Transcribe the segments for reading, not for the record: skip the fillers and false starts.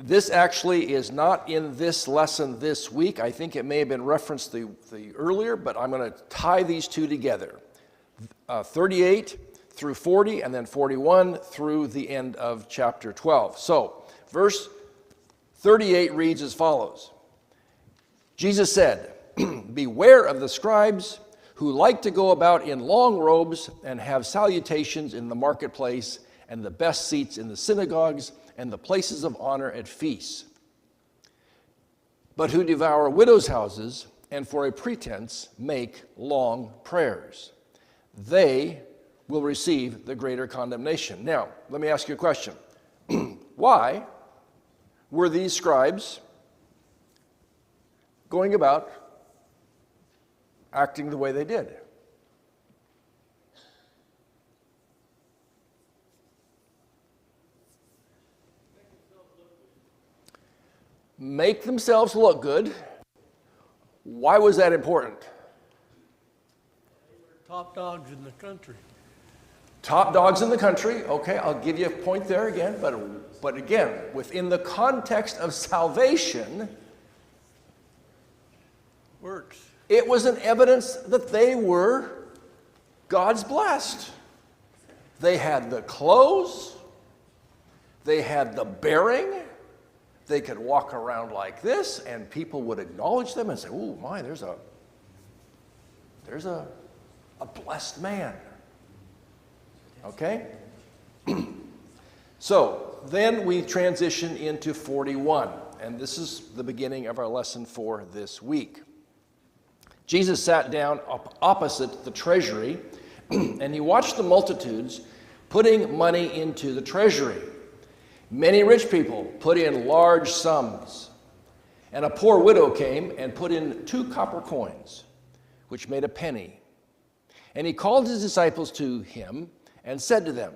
This actually is not in this lesson this week. I think it may have been referenced the earlier, but I'm going to tie these two together. 38 through 40, and then 41 through the end of chapter 12. So, verse 38 reads as follows. Jesus said, "Beware of the scribes who like to go about in long robes and have salutations in the marketplace and the best seats in the synagogues and the places of honor at feasts, but who devour widows' houses and for a pretense make long prayers. They will receive the greater condemnation." Now, let me ask you a question. Why were these scribes going about acting the way they did? Make themselves look good. Why was that important? They were top dogs in the country. Top dogs in the country. Okay, I'll give you a point there again, but again, within the context of salvation, Works. it was an evidence that they were God's blessed. They had the clothes, they had the bearing, they could walk around like this, and people would acknowledge them and say, "Oh my, there's a blessed man." Okay? So then we transition into 41, and this is the beginning of our lesson for this week. Jesus sat down opposite the treasury, and he watched the multitudes putting money into the treasury. Many rich people put in large sums, and a poor widow came and put in 2 copper coins, which made a penny. And he called his disciples to him and said to them,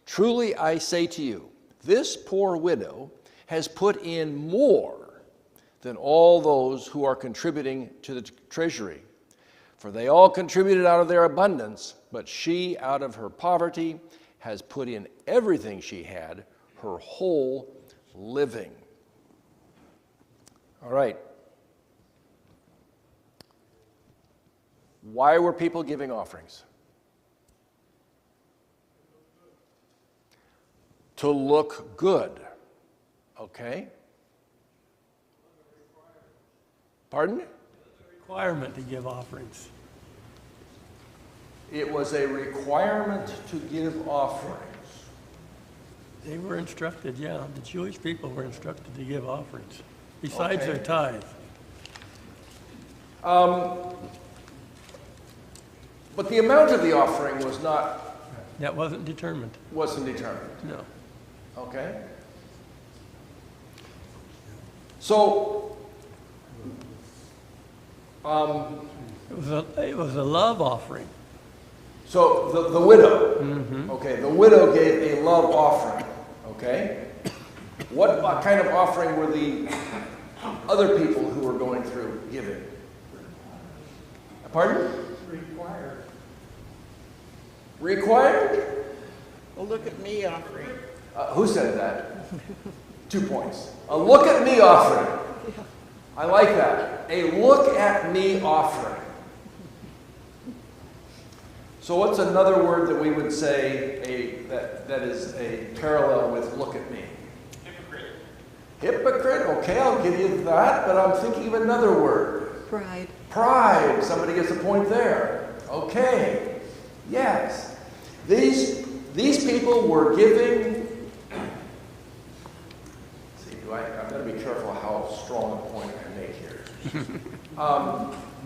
"Truly I say to you, this poor widow has put in more than all those who are contributing to the treasury. For they all contributed out of their abundance, but she out of her poverty has put in everything she had, her whole living." All right. Why were people giving offerings? To look good. Okay. Pardon? Requirement to give offerings. It was a requirement to give offerings. They were instructed, yeah, the Jewish people were instructed to give offerings, besides their tithe. But the amount of the offering was not... That wasn't determined. Wasn't determined. No. Okay. So, It was a love offering. so the widow, okay, the widow gave a love offering, okay? What kind of offering were the other people who were going through giving? Pardon? Required. Required? Well, look at me offering. Who said that? 2 points. A look at me offering. I like that. A look at me offering. So what's another word that we would say that is a parallel with look at me? Hypocrite. Hypocrite? Okay, I'll give you that, but I'm thinking of another word. Pride. Pride. Somebody gets a point there. Okay. Yes. These people were giving... I better be careful how strong a point I make here.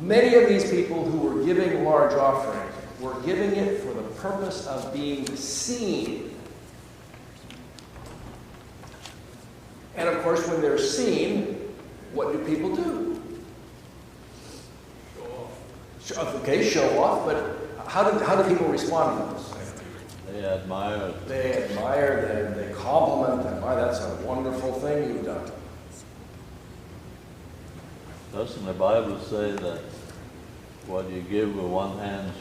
Many of these people who were giving large offerings were giving it for the purpose of being seen. And of course, when they're seen, what do people do? Show off. Okay, show off, but how do people respond to this? They admire. They admire them, they compliment them. My, that's a wonderful thing you've done. Doesn't the Bible say that what you give with one hand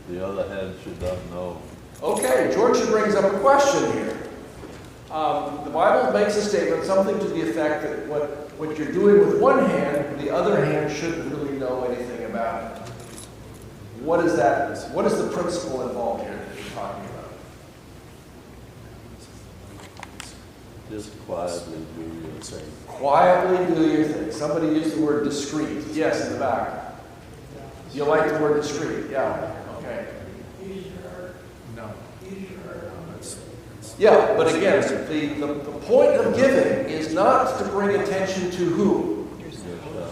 the other hand should not know? Okay, George brings up a question here. The Bible makes a statement, something to the effect that what you're doing with one hand, the other hand shouldn't really know anything about it. What is that? What is the principle involved here that you're talking about? Just quietly do your thing. Quietly do your thing. Somebody used the word discreet. Yes, in the back. You like the word discreet? Yeah. Okay. No. Yeah, but again, the point of giving is not to bring attention to who?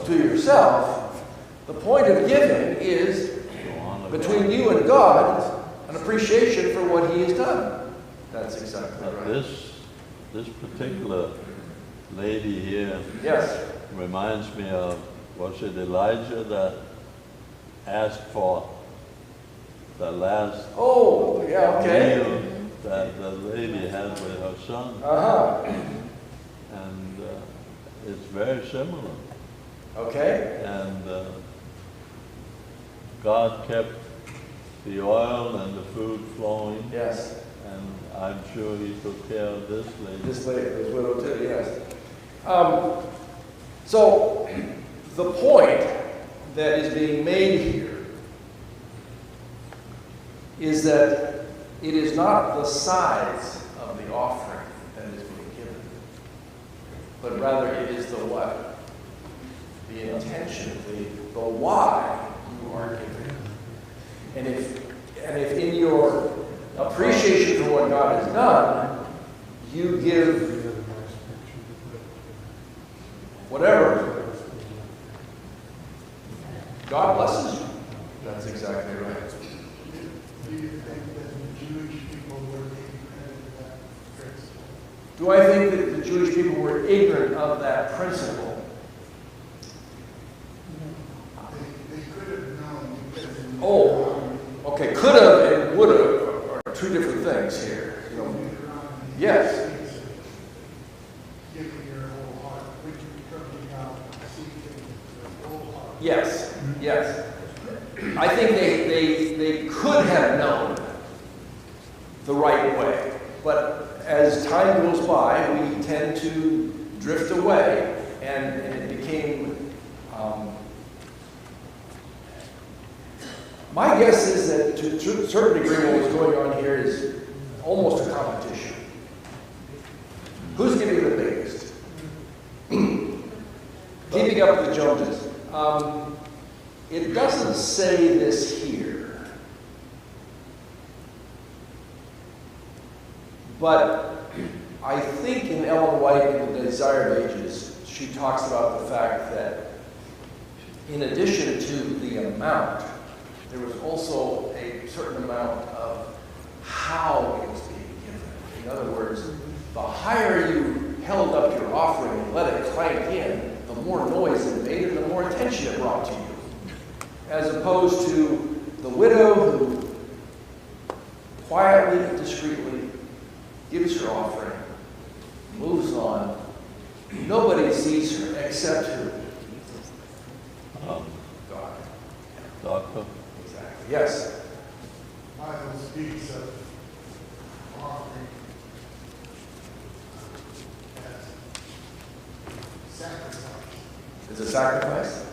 To yourself. The point of giving is between you and God, an appreciation for what He has done. That's exactly right. This particular lady here Yes. reminds me of, was it Elijah that asked for the last Oh, yeah, okay. meal that the lady had with her son? Uh-huh. And it's very similar. Okay. And God kept the oil and the food flowing. Yes. And I'm sure He took care of this lady. This lady, this widow too, yes. So, the point that is being made here is that it is not the size of the offering that is being given, but rather it is the what? The intention, the why you are giving. And if in your appreciation for what God has done, you give whatever, God blesses you. That's exactly right. Do you think that the Jewish people were ignorant of that principle? Do I think that the Jewish people were ignorant of that principle? They could have known because in Oh, okay. Could have and would have are two different things here. You know. Yes. giving your whole heart, which is coming out, seeking your whole heart. Yes. Yes. I think they could have known the right way, but as time goes by, we tend to drift away, and it became. My guess is that to a certain degree, what was going on here is almost a competition. Who's giving the biggest? Keeping up with the Joneses. It doesn't say this here, but I think in Ellen White in The Desired Ages, she talks about the fact that in addition to the amount, there was also a certain amount of how it was being given. In other words, the higher you held up your offering and let it clank in, the more noise it made and the more attention it brought to you. As opposed to the widow who quietly and discreetly gives her offering, moves on. Nobody sees her except who? God. Doctor? Exactly. Yes. The Bible speaks of offering as sacrifice. It's a sacrifice.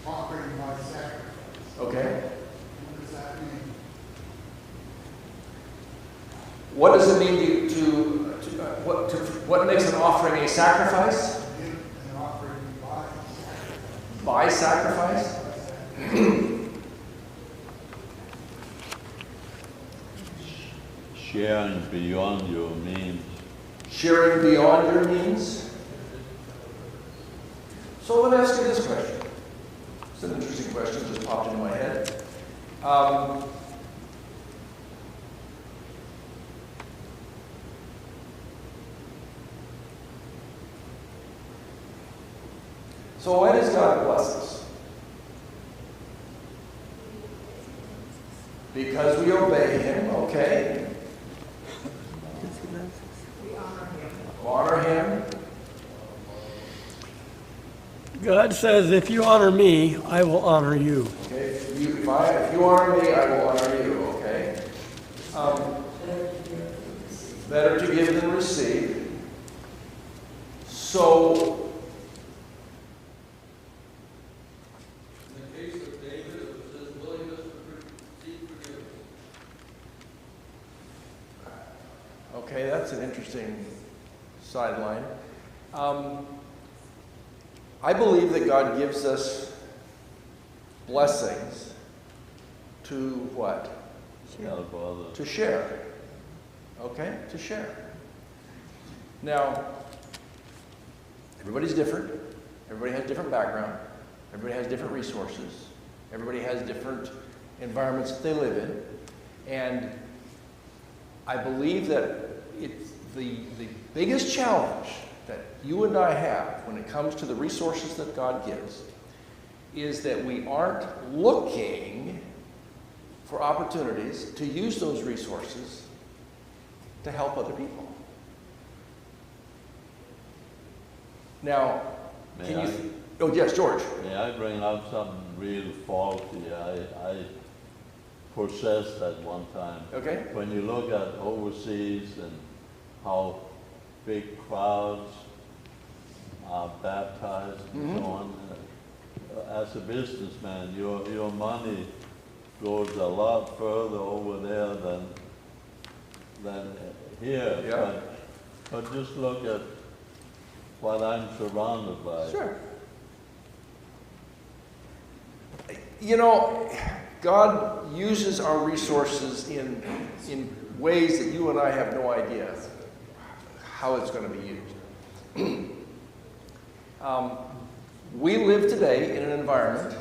Offering by sacrifice. Okay. What does that mean? What does it mean what makes an offering a sacrifice? Give an offering by sacrifice. By sacrifice? Sharing beyond your means. Sharing beyond your means? So let me ask you this question. It's an interesting question, just popped into my head. So why does God bless us? Because we obey Him, okay? Honor Him. God says, if you honor me, I will honor you. Okay, if you honor me, I will honor you, okay? Better to give than receive. So, In the case of David, it was his willingness to seek forgiveness. okay, that's an interesting sideline. I believe that God gives us blessings to what? Help others. To share. Okay? To share. Now, everybody's different. Everybody has different background. Everybody has different resources. Everybody has different environments that they live in. And I believe that it's the biggest challenge that you and I have when it comes to the resources that God gives is that we aren't looking for opportunities to use those resources to help other people. Now, May can I? you... Oh, yes, George. May I bring up something real faulty? I possessed at one time. Okay. When you look at overseas and how big crowds are baptized and so on, as a businessman, your money goes a lot further over there than here. Yeah. But just look at what I'm surrounded by. Sure. You know, God uses our resources in ways that you and I have no idea how it's going to be used. We live today in an environment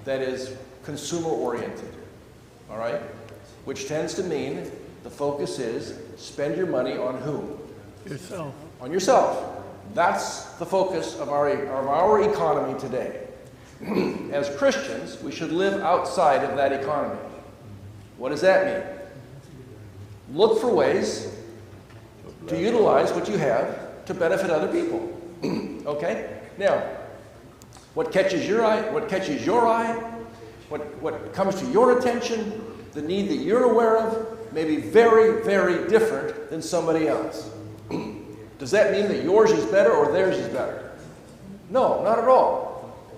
that is consumer-oriented, all right? Which tends to mean the focus is spend your money on whom? Yourself. On yourself. That's the focus of our economy today. As Christians, we should live outside of that economy. What does that mean? Look for ways to utilize what you have to benefit other people. Okay? Now, what catches your eye, what comes to your attention, the need that you're aware of, may be very, very different than somebody else. Does that mean that yours is better or theirs is better? No, not at all.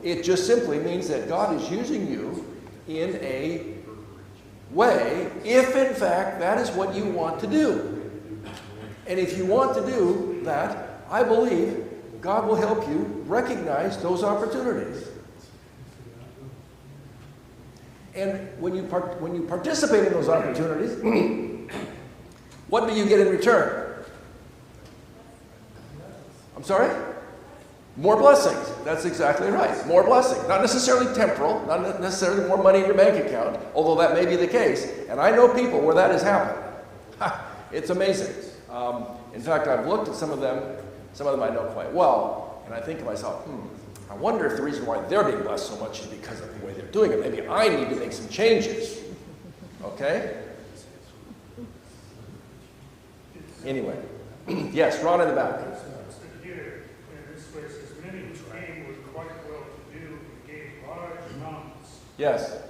It just simply means that God is using you in a way, if in fact that is what you want to do. And if you want to do that, I believe God will help you recognize those opportunities. And when you participate in those opportunities, what do you get in return? I'm sorry? More blessings. That's exactly right. More blessings. Not necessarily temporal, not necessarily more money in your bank account, although that may be the case. And I know people where that has happened. It's amazing. In fact, I've looked at some of them I know quite well, and I think to myself, I wonder if the reason why they're being blessed so much is because of the way they're doing it. Maybe I need to make some changes. Okay? Anyway. Yes, Ron in the back. Here, in this place, as many who came were quite well to do and gave large amounts. Yes.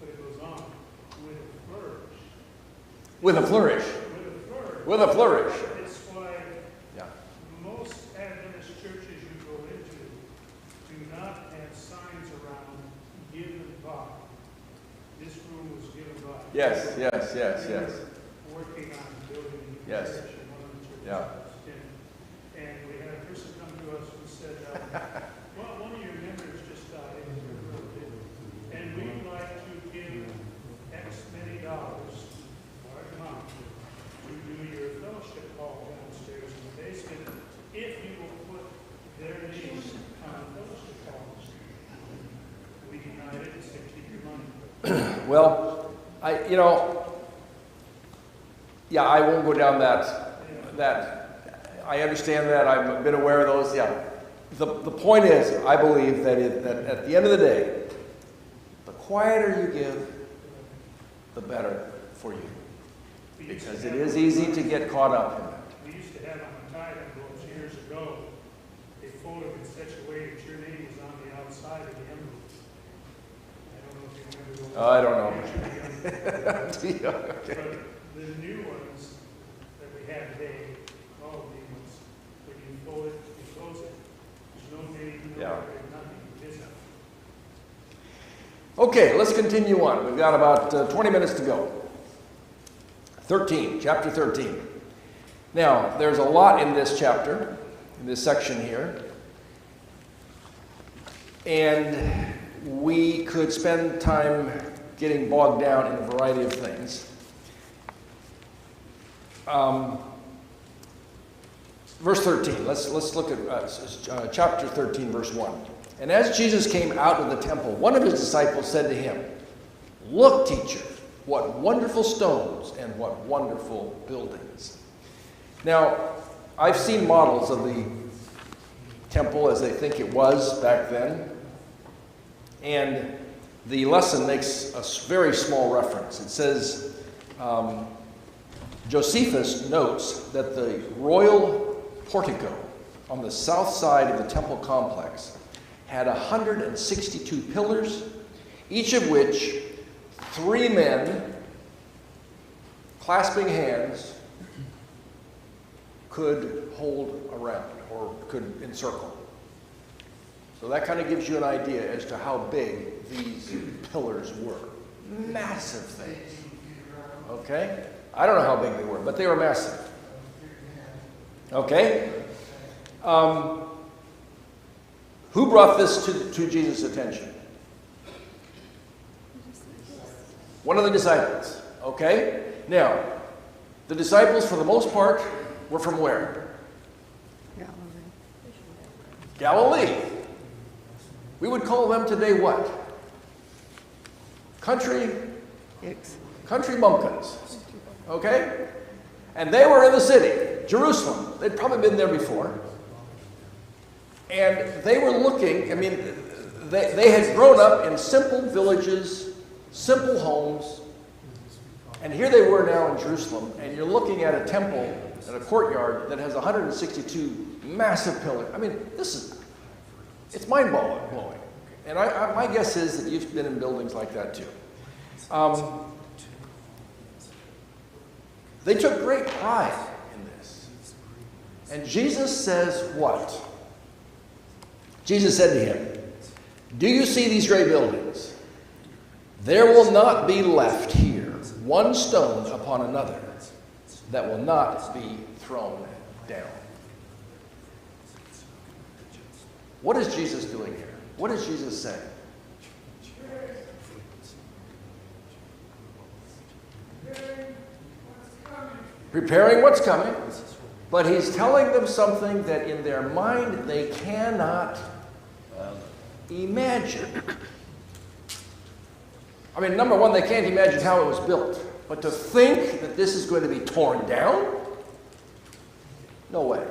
But it goes on, with a flourish. With a flourish. With a flourish. With a flourish. It's why Yeah. most Adventist churches you go into do not have signs around given by. This room was given by. Yes. We were working on building a new Yes. church in one of the churches. Yeah. And we had a person come to us who said, well, one of your members just died, and we'd like to give X many dollars, large amount, to do your fellowship hall downstairs in the basement, if you will put their names on the fellowship hall. We denied it and said, keep your money. Well, I won't go down that. I understand that. I've been aware of those. Yeah. The point is, I believe that at the end of the day, the quieter you give, the better for you. Because it is easy to get caught up in that. We used to have on the tithe envelopes years ago, they folded in such a way that your name was on the outside of the envelope. I don't know if you remember those. I don't know. Yeah, okay. But the new ones that we have Yeah. Nothing is. Okay, let's continue on. We've got about 20 minutes to go. 13, chapter 13. Now, there's a lot in this chapter, in this section here. And we could spend time getting bogged down in a variety of things. Verse 13, let's look at chapter 13, verse 1. And as Jesus came out of the temple, one of his disciples said to him, "Look, teacher, what wonderful stones and what wonderful buildings." Now, I've seen models of the temple as they think it was back then. And the lesson makes a very small reference. It says, Josephus notes that the royal portico on the south side of the temple complex had 162 pillars, each of which 3 men clasping hands could hold around or could encircle. So that kind of gives you an idea as to how big these pillars were. Massive things. Okay? I don't know how big they were, but they were massive. Okay? Who brought this to Jesus' attention? One of the disciples. Okay? Now, the disciples, for the most part, were from where? Galilee. We would call them today what? Country bumpkins. Okay? And they were in the city, Jerusalem. They'd probably been there before. And they were looking, I mean, they had grown up in simple villages, simple homes. And here they were now in Jerusalem, and you're looking at a temple and a courtyard that has 162 massive pillars. I mean, it's mind-blowing. And my guess is that you've been in buildings like that too. They took great pride in this. And Jesus says what? Jesus said to him, "Do you see these great buildings? There will not be left here one stone upon another that will not be thrown down." What is Jesus doing here? What is Jesus saying? Preparing what's coming. But he's telling them something that in their mind they cannot imagine. I mean, number one, they can't imagine how it was built. But to think that this is going to be torn down? No way.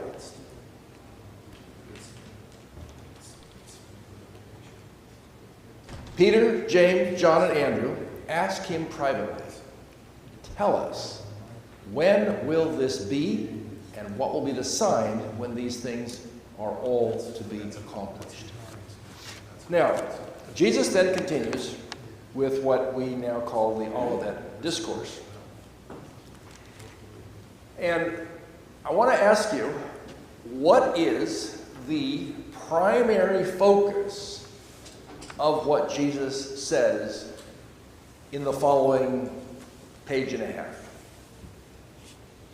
Peter, James, John, and Andrew ask him privately, "Tell us, when will this be, and what will be the sign when these things are all to be accomplished?" Now, Jesus then continues with what we now call the Olivet Discourse. And I want to ask you, what is the primary focus of what Jesus says in the following page and a half?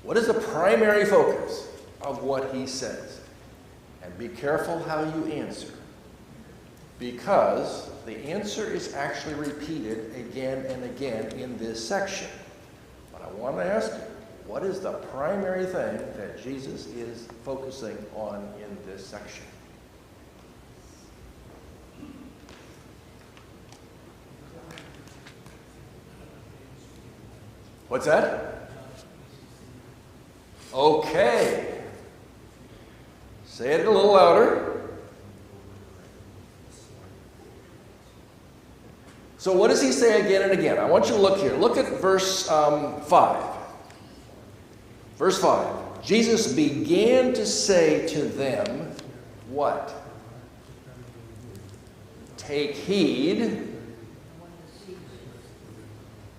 What is the primary focus of what he says? And be careful how you answer, because the answer is actually repeated again and again in this section. But I want to ask you, what is the primary thing that Jesus is focusing on in this section? What's that? Okay. Say it a little louder. So what does he say again and again? I want you to look here. Look at verse 5. Verse 5. Jesus began to say to them, what? Take heed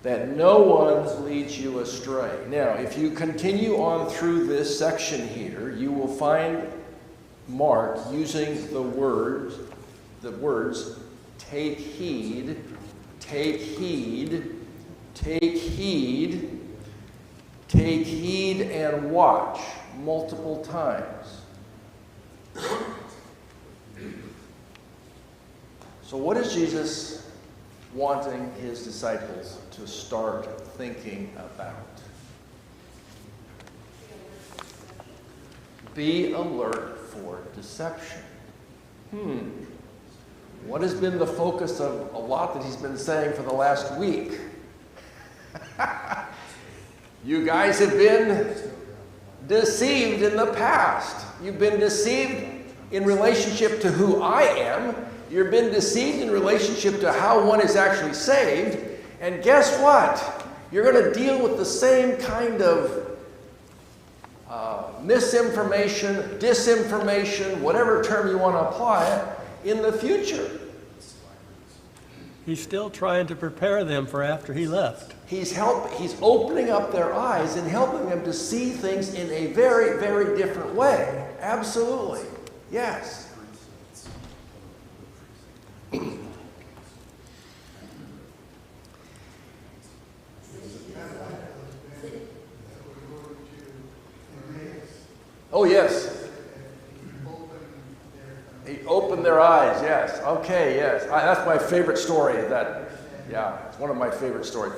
that no one leads you astray. Now, if you continue on through this section here, you will find Mark using the words, take heed, take heed, take heed, take heed, and watch multiple times. So what is Jesus wanting his disciples to start thinking about? Be alert for deception. What has been the focus of a lot that he's been saying for the last week? You guys have been deceived in the past. You've been deceived in relationship to who I am. You've been deceived in relationship to how one is actually saved. And guess what? You're going to deal with the same kind of misinformation, disinformation, whatever term you want to apply it, in the future. He's still trying to prepare them for after he left. He's opening up their eyes and helping them to see things in a very, very different way. Absolutely. Yes. Oh, yes. He opened their eyes, yes. Okay, yes. That's my favorite story. It's one of my favorite stories.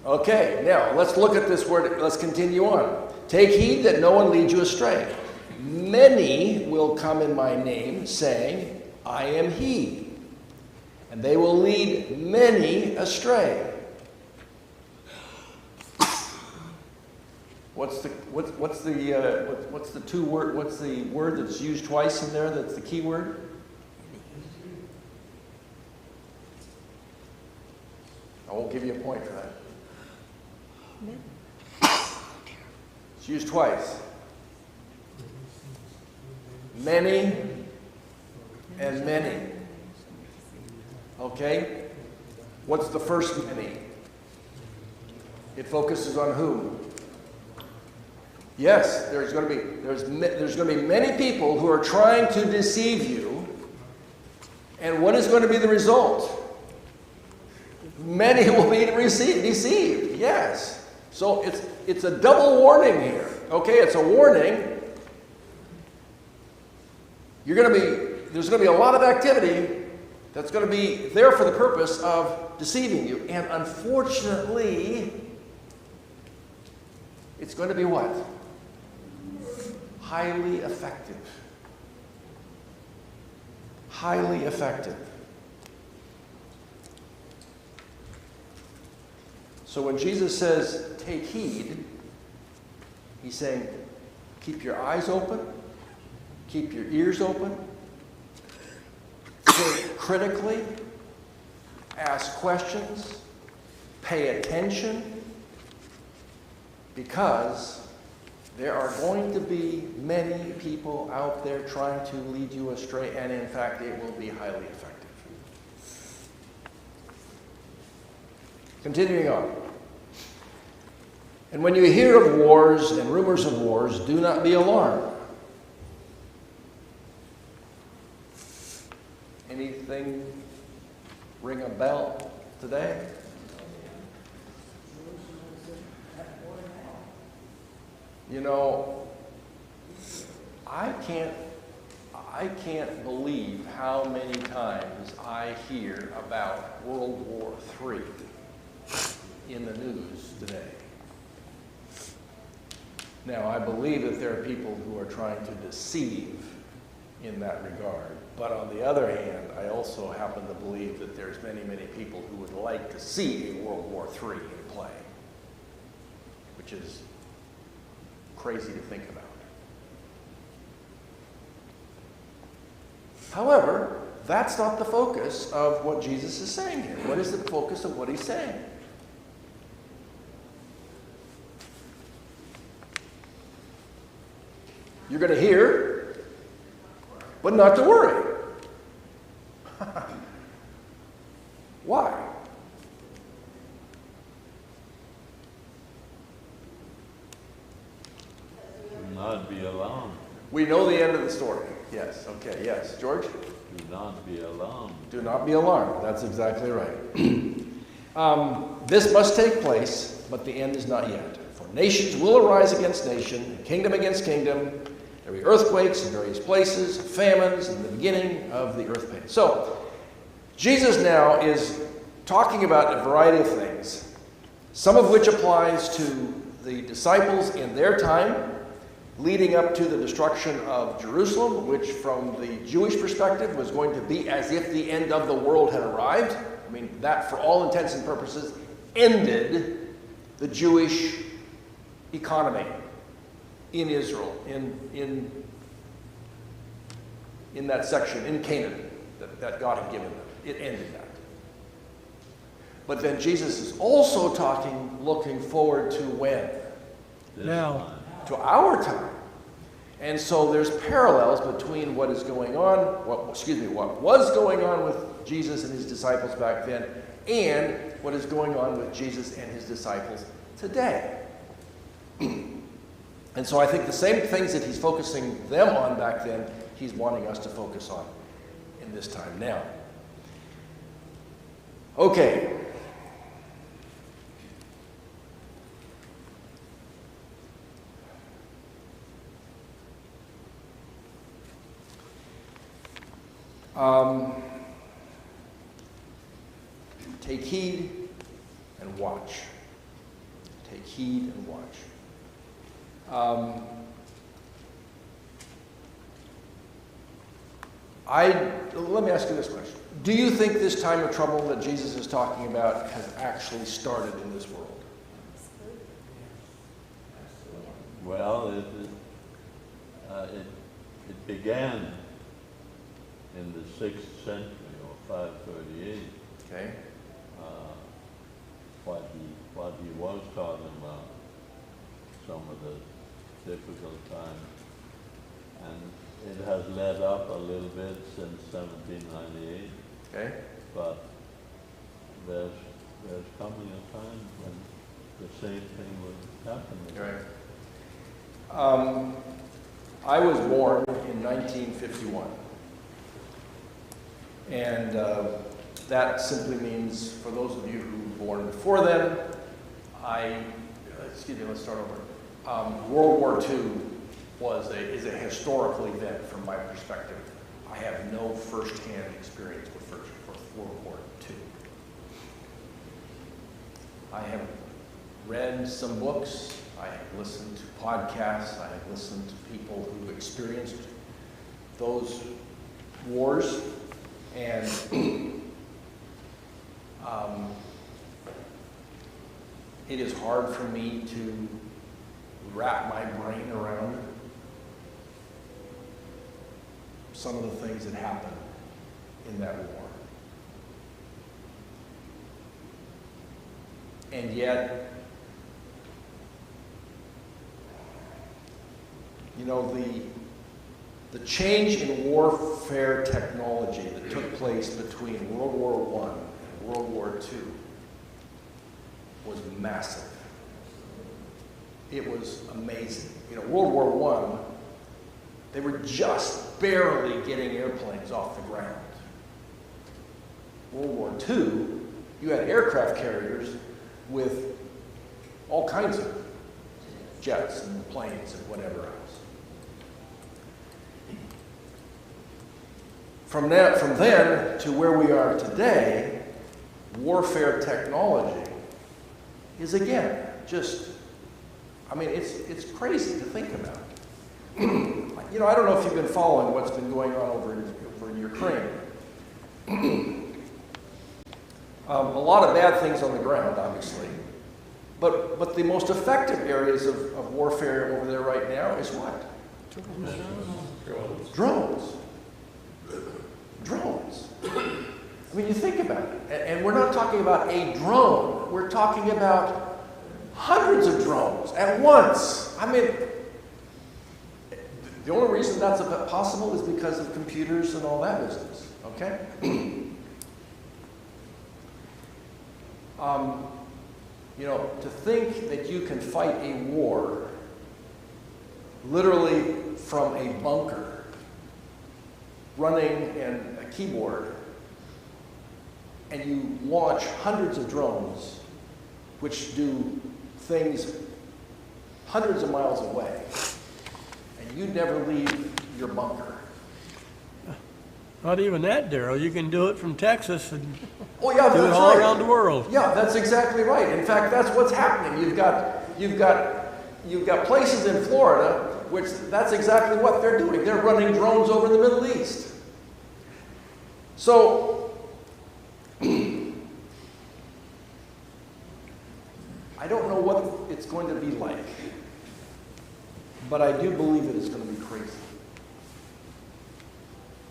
Okay, now let's look at this word. Let's continue on. Take heed that no one leads you astray. Many will come in my name, saying, I am he. And they will lead many astray. What's the word that's used twice in there? That's the key word. I won't give you a point for that. It's used twice. Many and many. Okay? What's the first many? It focuses on whom? Yes, there's going to be many people who are trying to deceive you. And what is going to be the result? Many will be deceived. Yes. So it's a double warning here. Okay, it's a warning. There's going to be a lot of activity that's going to be there for the purpose of deceiving you. And unfortunately, it's going to be what? Highly effective. Highly effective. So when Jesus says, take heed, he's saying, keep your eyes open, keep your ears open, think critically, ask questions, pay attention, because there are going to be many people out there trying to lead you astray, and in fact, it will be highly effective. Continuing on. And when you hear of wars and rumors of wars, do not be alarmed. Anything ring a bell today? You know, I can't believe how many times I hear about World War III in the news today. Now, I believe that there are people who are trying to deceive in that regard. But on the other hand, I also happen to believe that there's many, many people who would like to see a World War III in play, which is crazy to think about. However, that's not the focus of what Jesus is saying here. What is the focus of what he's saying? You're going to hear, but not to worry. Why? Not be alarmed. We know the end of the story. Yes, okay, yes. George? Do not be alarmed. Do not be alarmed. That's exactly right. This must take place, but the end is not yet. For nations will arise against nation, and kingdom against kingdom. There will be earthquakes in various places, famines, and the beginning of the earth pain. So, Jesus now is talking about a variety of things, some of which applies to the disciples in their time, leading up to the destruction of Jerusalem, which from the Jewish perspective was going to be as if the end of the world had arrived. I mean, that for all intents and purposes ended the Jewish economy in Israel, in that section, in Canaan, that God had given them. It ended that. But then Jesus is also looking forward to when? Now. To our time. And so there's parallels between what is going on, what was going on with Jesus and his disciples back then, and what is going on with Jesus and his disciples today. And so I think the same things that he's focusing them on back then, he's wanting us to focus on in this time now. Okay. Take heed and watch. Take heed and watch. Let me ask you this question. Do you think this time of trouble that Jesus is talking about has actually started in this world? Well, it began in the 6th century, or 538. Okay. What he was talking about, some of the difficult times. And it has led up a little bit since 1798. Okay. But there's coming a time when the same thing will happen. Right. I was born in 1951. And that simply means, for those of you who were born before then, let's start over. World War II is a historical event from my perspective. I have no first-hand experience with World War II. I have read some books, I have listened to podcasts, I have listened to people who experienced those wars, and it is hard for me to wrap my brain around some of the things that happened in that war. And yet, the change in warfare technology that took place between World War I and World War II was massive. It was amazing. World War I, they were just barely getting airplanes off the ground. World War II, you had aircraft carriers with all kinds of jets and planes and whatever else. From then to where we are today, warfare technology is again just, it's crazy to think about. I don't know if you've been following what's been going on over in Ukraine. A lot of bad things on the ground, obviously. But the most effective areas of warfare over there right now is what? Drones. Drones. You think about it. And we're not talking about a drone. We're talking about hundreds of drones at once. The only reason that's possible is because of computers and all that business. Okay? To think that you can fight a war literally from a bunker, running a keyboard, and you launch hundreds of drones which do things hundreds of miles away, and you never leave your bunker. Not even that, Darrell. You can do it from Texas and Oh yeah, do it that's all right. around the world. Yeah, that's exactly right. In fact, that's what's happening. You've got places in Florida which that's exactly what they're doing. They're running drones over the Middle East. So I don't know what it's going to be like, but I do believe that it's going to be crazy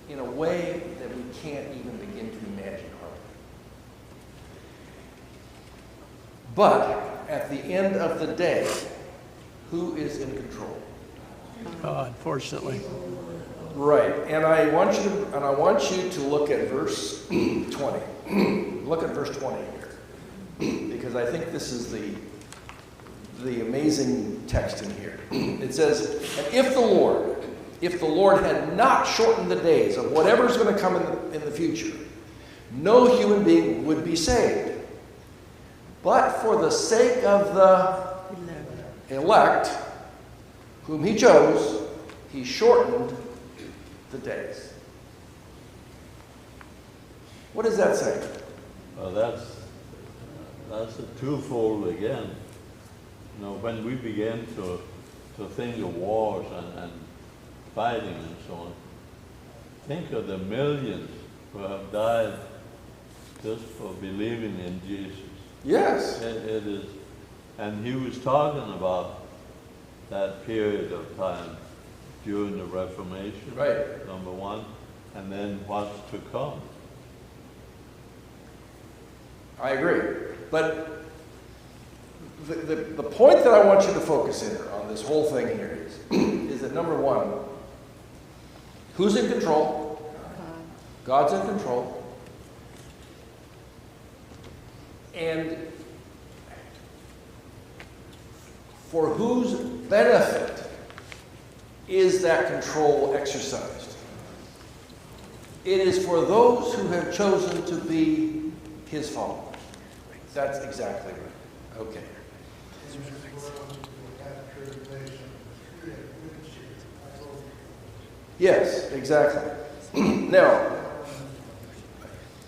in a way that we can't even begin to imagine. But at the end of the day, who is in control? God, fortunately. Right, and I want you to look at verse 20. Look at verse 20 here, because I think this is the amazing text in here. It says, "And if the Lord had not shortened the days of whatever's going to come in the future, no human being would be saved. But for the sake of the elect, whom he chose, he shortened the days." What does that say? Well, that's a twofold again. You know, when we begin to think of wars and fighting and so on, think of the millions who have died just for believing in Jesus. Yes. It is, and he was talking about that period of time during the Reformation, Right. number one, and then what's to come. I agree. But the point that I want you to focus in on this whole thing here is that number one, who's in control? God's in control. And for whose benefit is that control exercised? It is for those who have chosen to be his followers. That's exactly right. Okay. Yes, exactly. Now,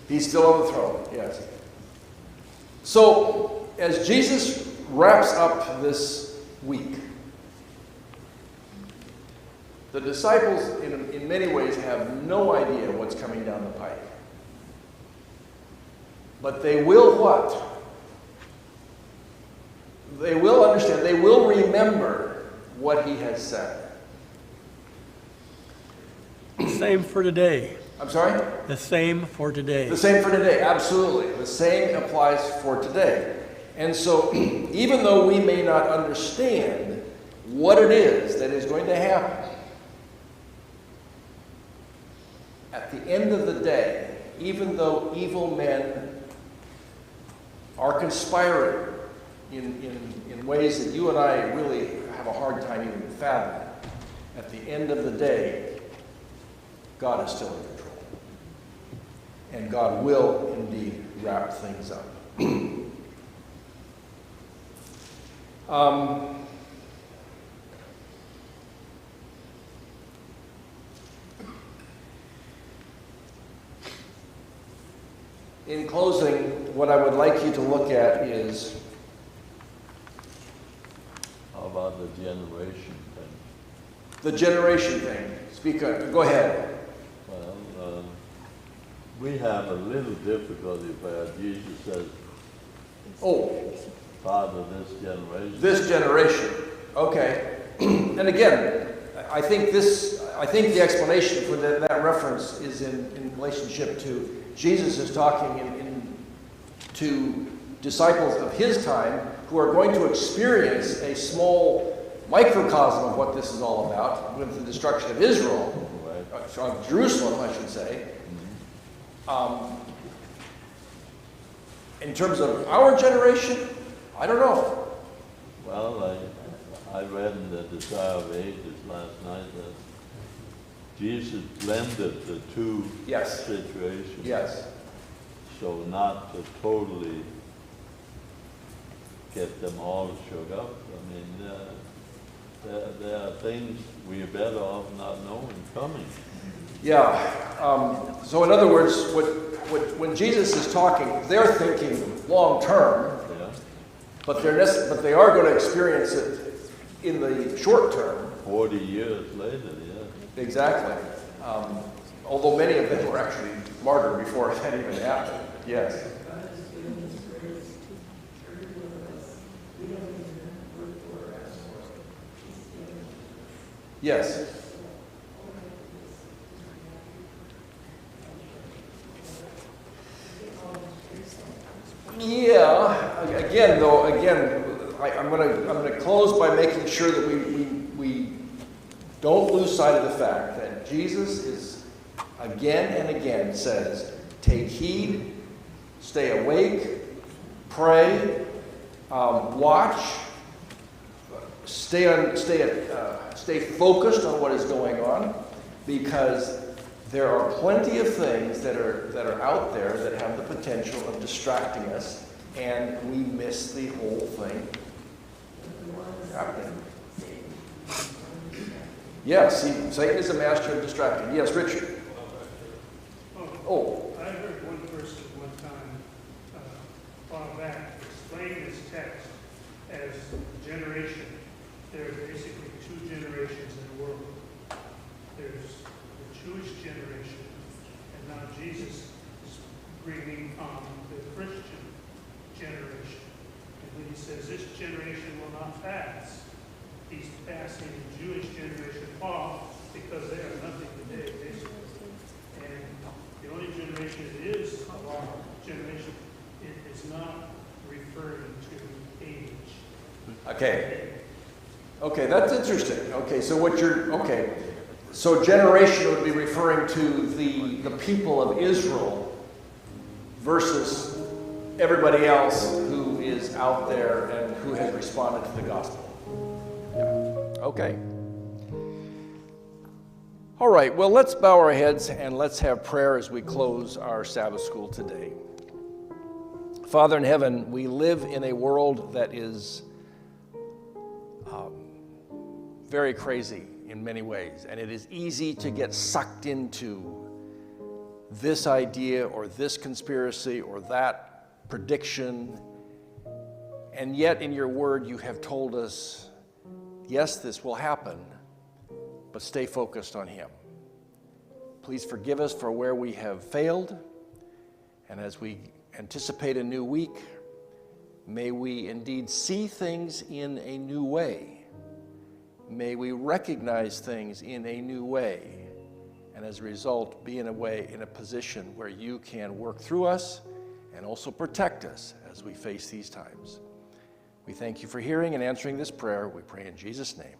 he's still on the throne, yes. So, as Jesus wraps up this week, the disciples, in many ways, have no idea what's coming down the pike. But they will what? They will understand, they will remember what he has said. Same for today. I'm sorry? The same for today. The same for today, absolutely. The same applies for today. And so, even though we may not understand what it is that is going to happen, at the end of the day, even though evil men are conspiring in ways that you and I really have a hard time even fathoming, at the end of the day, God is still in control. And God will indeed wrap things up. In closing, what I would like you to look at is How about the generation thing? the generation thing. Speak up. Go ahead. Well, we have a little difficulty where Jesus says, Oh, Father, this generation. this generation. Okay. And again, I think the explanation for that reference is in relationship to Jesus is talking to disciples of his time who are going to experience a small microcosm of what this is all about with the destruction of Israel, of Jerusalem, I should say. In terms of our generation, I don't know. Well, I read in the Desire of Ages last night that Jesus blended the two Yes. situations. Yes. So not to totally get them all shook up. I mean, there are things we are better off not knowing coming. Yeah. So in other words, when Jesus is talking, they're thinking long term, Yeah. but they are going to experience it in the short term. 40 years later, yeah. Exactly. Although many of them were actually martyred before that even happened. Yes. Yes. Yeah. Again, I'm going to close by making sure that we don't lose sight of the fact that Jesus is again and again says, take heed, stay awake, pray, watch, stay focused on what is going on, because there are plenty of things that are out there that have the potential of distracting us, and we miss the whole thing happening. Yes, Satan is a master of distracting. Yes, Richard. Oh. I heard one person one time, a while back, explain this text as generation. There are basically two generations in the world. There's the Jewish generation, and now Jesus is bringing on the Christian generation. And when he says this generation will not pass, he's passing the Jewish generation off because they are nothing today, basically. And the only generation that is a law generation, it is not referring to age. Okay, that's interesting. So generation would be referring to the people of Israel versus everybody else who is out there and who has responded to the gospel. Yeah. Okay. All right, well, let's bow our heads and let's have prayer as we close our Sabbath school today. Father in heaven, we live in a world that is very crazy in many ways, and it is easy to get sucked into this idea or this conspiracy or that prediction, and yet in your word you have told us, yes, this will happen, but stay focused on him. Please forgive us for where we have failed, and as we anticipate a new week, may we indeed see things in a new way. May we recognize things in a new way, and as a result, be in a position where you can work through us and also protect us as we face these times. We thank you for hearing and answering this prayer. We pray in Jesus' name.